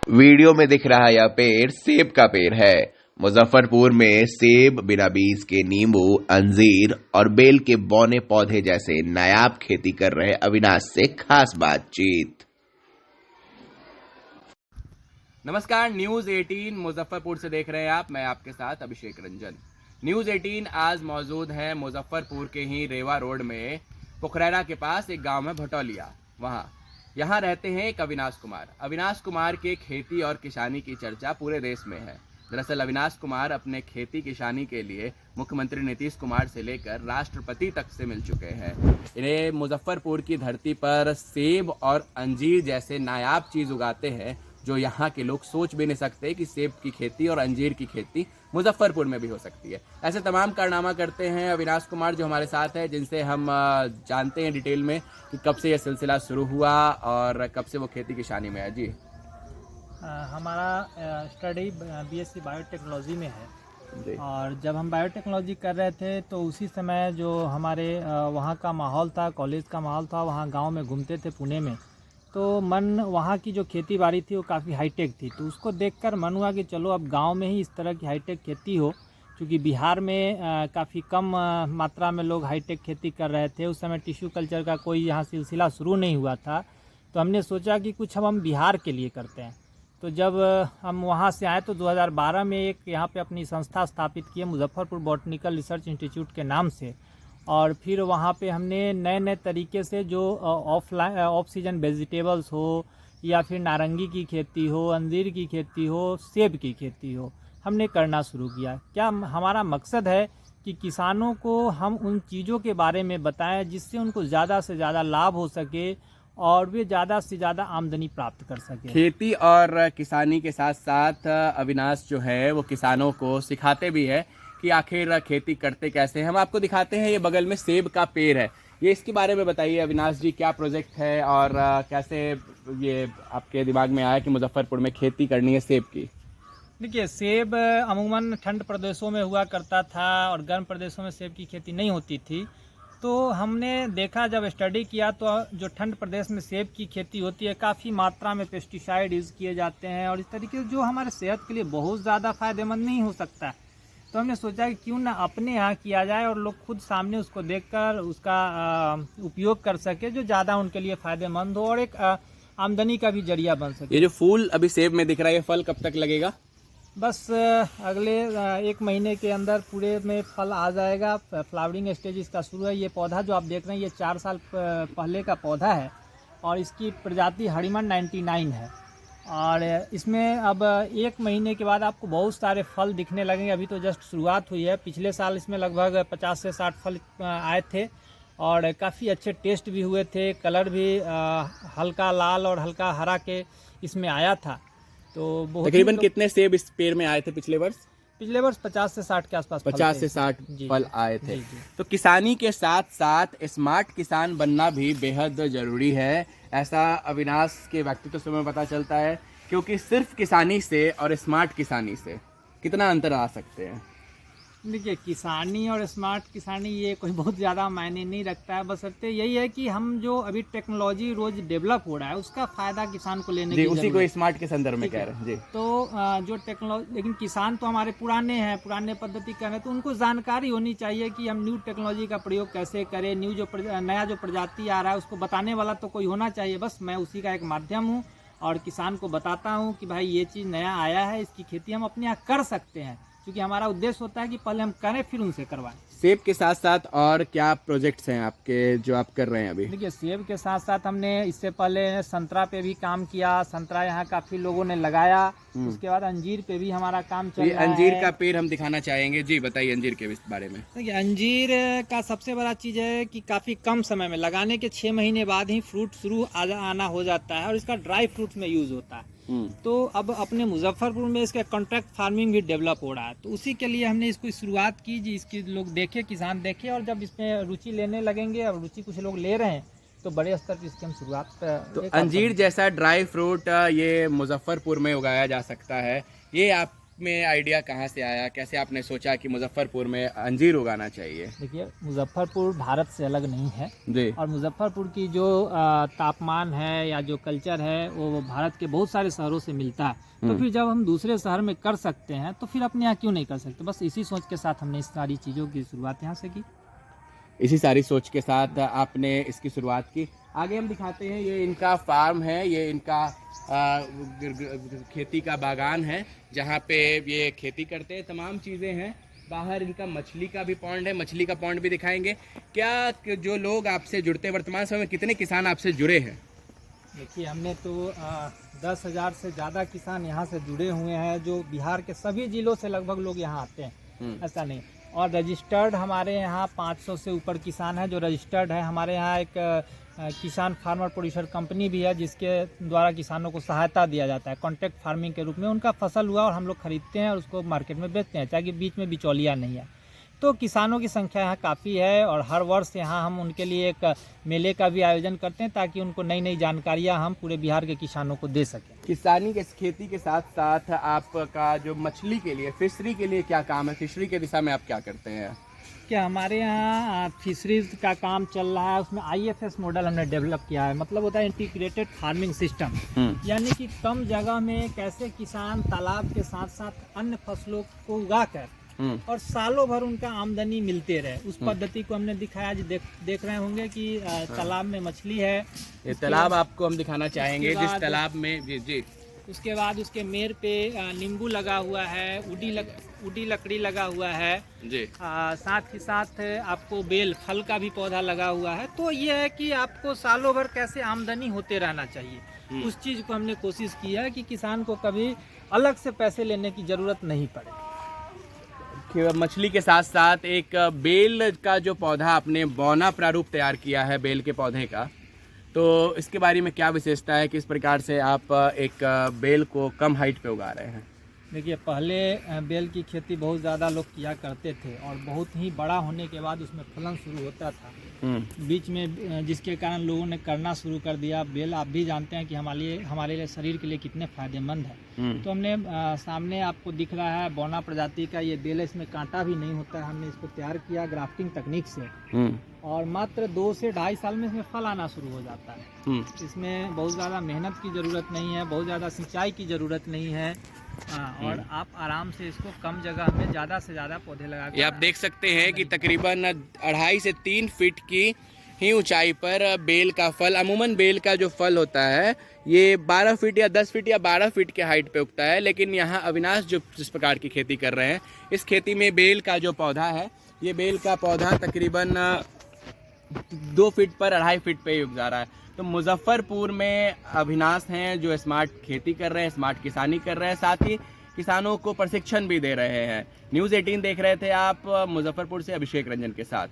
Video में दिख रहा यह पेड़ सेब का पेड़ है। मुजफ्फरपुर में सेब, बिना बीज के नींबू, अंजीर और बेल के बौने पौधे जैसे नायाब खेती कर रहे अविनाश से खास बातचीत। नमस्कार, न्यूज़ 18 मुजफ्फरपुर से देख रहे हैं आप। मैं आपके साथ अभिषेक रंजन। न्यूज़ 18 आज मौजूद है मुजफ्फरपुर के ही रेवा रोड में पुखरैना के पास एक गांव में भटौलिया। यहाँ रहते हैं एक अविनाश कुमार। अविनाश कुमार के खेती और किसानी की चर्चा पूरे देश में है। दरअसल अविनाश कुमार अपने खेती किसानी के लिए मुख्यमंत्री नीतीश कुमार से लेकर राष्ट्रपति तक से मिल चुके हैं। इन्हें मुजफ्फरपुर की धरती पर सेब और अंजीर जैसे नायाब चीज़ उगाते हैं जो यहाँ के लोग सोच भी नहीं सकते कि सेब की खेती और अंजीर की खेती मुजफ्फरपुर में भी हो सकती है। ऐसे तमाम कारनामा करते हैं अविनाश कुमार, जो हमारे साथ है, जिनसे हम जानते हैं डिटेल में कि कब से यह सिलसिला शुरू हुआ और कब से वो खेती किसानी में है। जी, हमारा स्टडी बीएससी बायोटेक्नोलॉजी में है जी। और जब हम बायोटेक्नोलॉजी कर रहे थे तो उसी समय जो हमारे वहाँ का माहौल था, कॉलेज का माहौल था, वहाँ गांव में घूमते थे पुणे में, तो मन वहाँ की जो खेती बाड़ी थी वो काफ़ी हाईटेक थी। तो उसको देखकर मन हुआ कि चलो अब गांव में ही इस तरह की हाईटेक खेती हो, क्योंकि बिहार में काफ़ी कम मात्रा में लोग हाईटेक खेती कर रहे थे। उस समय टिश्यू कल्चर का कोई यहाँ सिलसिला शुरू नहीं हुआ था। तो हमने सोचा कि कुछ हम बिहार के लिए करते हैं। तो जब हम वहाँ से आए तो 2012 में एक यहाँ पे अपनी संस्था स्थापित की है, मुजफ्फरपुर बॉटनिकल रिसर्च इंस्टीट्यूट के नाम से। और फिर वहाँ पे हमने नए नए तरीके से जो ऑफ सीजन वेजिटेबल्स हो या फिर नारंगी की खेती हो, अंजीर की खेती हो, सेब की खेती हो, हमने करना शुरू किया। क्या हमारा मकसद है कि किसानों को हम उन चीज़ों के बारे में बताएं जिससे उनको ज़्यादा से ज़्यादा लाभ हो सके और वे ज़्यादा से ज़्यादा आमदनी प्राप्त कर सके। खेती और किसानी के साथ साथ अविनाश जो है वो किसानों को सिखाते भी है कि आखिर खेती करते कैसे हैं। हम आपको दिखाते हैं, ये बगल में सेब का पेड़ है। ये इसके बारे में बताइए अविनाश जी, क्या प्रोजेक्ट है और कैसे ये आपके दिमाग में आया कि मुजफ्फरपुर में खेती करनी है सेब की? देखिए, सेब अमूमन ठंड प्रदेशों में हुआ करता था और गर्म प्रदेशों में सेब की खेती नहीं होती थी। तो हमने देखा, जब स्टडी किया, तो जो ठंड प्रदेश में सेब की खेती होती है काफ़ी मात्रा में पेस्टिसाइड यूज़ किए जाते हैं और इस तरीके से जो हमारे सेहत के लिए बहुत ज़्यादा फ़ायदेमंद नहीं हो सकता है। तो हमने सोचा कि क्यों ना अपने यहाँ किया जाए और लोग खुद सामने उसको देखकर उसका उपयोग कर सके, जो ज़्यादा उनके लिए फ़ायदेमंद हो और एक आमदनी का भी जरिया बन सके। ये जो फूल अभी सेब में दिख रहा है, ये फल कब तक लगेगा? बस अगले 1 महीने के अंदर पूरे में फल आ जाएगा। फ्लावरिंग स्टेज इसका शुरू है। ये पौधा जो आप देख रहे हैं, ये 4 साल पहले का पौधा है और इसकी प्रजाति हरिमन 99 है। और इसमें अब 1 महीने के बाद आपको बहुत सारे फल दिखने लगेंगे। अभी तो जस्ट शुरुआत हुई है। पिछले साल इसमें लगभग 50 से 60 फल आए थे और काफ़ी अच्छे टेस्ट भी हुए थे। कलर भी हल्का लाल और हल्का हरा के इसमें आया था। तो तकरीबन कितने सेब इस पेड़ में आए थे पिछले वर्ष? पिछले वर्ष 50 से 60 के आसपास 50 से 60 फल आए थे। जी। तो किसानी के साथ साथ स्मार्ट किसान बनना भी बेहद जरूरी है, ऐसा अविनाश के व्यक्तित्व से हमें पता चलता है। क्योंकि सिर्फ किसानी से और स्मार्ट किसानी से कितना अंतर आ सकते हैं? देखिए, किसानी और स्मार्ट किसानी ये कोई बहुत ज़्यादा मायने नहीं रखता है। बस यही है कि हम जो अभी टेक्नोलॉजी रोज डेवलप हो रहा है उसका फ़ायदा किसान को लेने की उसी को स्मार्ट के संदर्भ में कह रहे हैं जी। तो जो टेक्नोलॉजी, लेकिन किसान तो हमारे पुराने हैं, पुराने पद्धति कर रहे हैं, तो उनको जानकारी होनी चाहिए कि हम न्यू टेक्नोलॉजी का प्रयोग कैसे करें। नया जो प्रजाति आ रहा है उसको बताने वाला तो कोई होना चाहिए। बस मैं उसी का एक माध्यम हूँ और किसान को बताता हूँ कि भाई ये चीज़ नया आया है, इसकी खेती हम अपने यहाँ कर सकते हैं, क्योंकि हमारा उद्देश्य होता है कि पहले हम करें फिर उनसे करवाएं। सेब के साथ साथ और क्या प्रोजेक्ट्स हैं आपके जो आप कर रहे हैं अभी? देखिए, सेब के साथ साथ हमने इससे पहले संतरा पे भी काम किया। संतरा यहाँ काफ़ी लोगों ने लगाया। उसके बाद अंजीर पे भी हमारा काम चल रहा है। अंजीर का पेड़ हम दिखाना चाहेंगे जी, बताइए अंजीर के बारे में। देखिए, अंजीर का सबसे बड़ा चीज़ है कि काफ़ी कम समय में, लगाने के 6 महीने बाद ही फ्रूट शुरू आना हो जाता है और इसका ड्राई फ्रूट में यूज़ होता है। तो अब अपने मुजफ्फरपुर में इसका कॉन्ट्रैक्ट फार्मिंग भी डेवलप हो रहा है। तो उसी के लिए हमने इसको शुरुआत की जी, इसकी लोग देखे, किसान देखे, और जब इसमें रुचि लेने लगेंगे, और रुचि कुछ लोग ले रहे हैं, तो बड़े स्तर पर इसकी हम शुरुआत। तो अंजीर जैसा ड्राई फ्रूट ये मुजफ्फरपुर में उगाया जा सकता है, ये आप में आइडिया कहाँ से आया, कैसे आपने सोचा कि मुजफ्फरपुर में अंजीर उगाना चाहिए? देखिए, मुजफ्फरपुर भारत से अलग नहीं है जी। और मुजफ्फरपुर की जो तापमान है या जो कल्चर है वो भारत के बहुत सारे शहरों से मिलता है। तो फिर जब हम दूसरे शहर में कर सकते हैं तो फिर अपने यहाँ क्यों नहीं कर सकते। बस इसी सोच के साथ हमने इस सारी चीज़ों की शुरुआत यहाँ से की। इसी सारी सोच के साथ आपने इसकी शुरुआत की। आगे हम दिखाते हैं, ये इनका फार्म है, ये इनका खेती का बागान है जहाँ पे ये खेती करते हैं, तमाम चीज़ें हैं। बाहर इनका मछली का भी पॉन्ड है, मछली का पॉन्ड भी दिखाएंगे। क्या जो लोग आपसे जुड़ते हैं, वर्तमान समय में कितने किसान आपसे जुड़े हैं? देखिए, हमने तो 10,000 से ज़्यादा किसान यहाँ से जुड़े हुए हैं, जो बिहार के सभी जिलों से लगभग लोग यहाँ आते हैं, ऐसा नहीं। और रजिस्टर्ड हमारे यहाँ 500 से ऊपर किसान हैं जो रजिस्टर्ड है। हमारे यहाँ एक किसान फार्मर प्रोड्यूसर कंपनी भी है जिसके द्वारा किसानों को सहायता दिया जाता है कॉन्ट्रैक्ट फार्मिंग के रूप में। उनका फसल हुआ और हम लोग खरीदते हैं और उसको मार्केट में बेचते हैं, ताकि बीच में बिचौलिया नहीं है। तो किसानों की संख्या यहाँ काफ़ी है और हर वर्ष यहाँ हम उनके लिए एक मेले का भी आयोजन करते हैं ताकि उनको नई नई जानकारियाँ हम पूरे बिहार के किसानों को दे सकें। किसानी के खेती के साथ साथ आपका जो मछली के लिए, फिशरी के लिए क्या काम है? फिशरी के दिशा में आप क्या करते हैं? क्या हमारे यहाँ फिशरीज का काम चल रहा है, उसमें IFS मॉडल हमने डेवलप किया है। मतलब होता है इंटीग्रेटेड फार्मिंग सिस्टम, यानी कि कम जगह में कैसे किसान तालाब के साथ साथ अन्य फसलों को उगाकर और सालों भर उनका आमदनी मिलते रहे, उस पद्धति को हमने दिखाया। जी देख रहे होंगे कि तालाब में मछली है। ये तालाब आपको हम दिखाना चाहेंगे, जिस तालाब में जी। उसके बाद उसके मेर पे नींबू लगा हुआ है, उडी लकड़ी लगा हुआ है जी। साथ ही साथ आपको बेल फल का भी पौधा लगा हुआ है। तो ये है कि आपको सालों भर कैसे आमदनी होते रहना चाहिए, उस चीज़ को हमने कोशिश की है कि किसान को कभी अलग से पैसे लेने की ज़रूरत नहीं पड़े। मछली के साथ साथ एक बेल का जो पौधा आपने बौना प्रारूप तैयार किया है बेल के पौधे का, तो इसके बारे में क्या विशेषता है, किस प्रकार से आप एक बेल को कम हाइट पे उगा रहे हैं? देखिए, पहले बेल की खेती बहुत ज़्यादा लोग किया करते थे और बहुत ही बड़ा होने के बाद उसमें फलन शुरू होता था बीच में, जिसके कारण लोगों ने करना शुरू कर दिया। बेल आप भी जानते हैं कि हमारे लिए शरीर के लिए कितने फायदेमंद है। तो हमने सामने आपको दिख रहा है बौना प्रजाति का ये बेल है, इसमें कांटा भी नहीं होता है। हमने इसको तैयार किया ग्राफ्टिंग तकनीक से और मात्र 2 से 2.5 साल में इसमें फल आना शुरू हो जाता है। इसमें बहुत ज़्यादा मेहनत की ज़रूरत नहीं है, बहुत ज़्यादा सिंचाई की ज़रूरत नहीं है। और आप आराम से इसको कम जगह में ज़्यादा से ज़्यादा पौधे लगा के, ये आप देख सकते हैं कि तकरीबन 2.5 से 3 फीट की ही ऊंचाई पर बेल का फल, अमूमन बेल का जो फल होता है ये 12 फीट या 10 फीट या 12 फीट के हाइट पे उगता है। लेकिन यहाँ अविनाश जिस प्रकार की खेती कर रहे हैं, इस खेती में बेल का जो पौधा है, ये बेल का पौधा तकरीबन 2 फीट पर 2.5 फीट पे ही उग जा रहा है। तो मुजफ्फरपुर में अविनाश हैं जो स्मार्ट खेती कर रहे हैं, स्मार्ट किसानी कर रहे हैं, साथ ही किसानों को प्रशिक्षण भी दे रहे हैं। न्यूज़ 18 देख रहे थे आप, मुजफ्फरपुर से अभिषेक रंजन के साथ।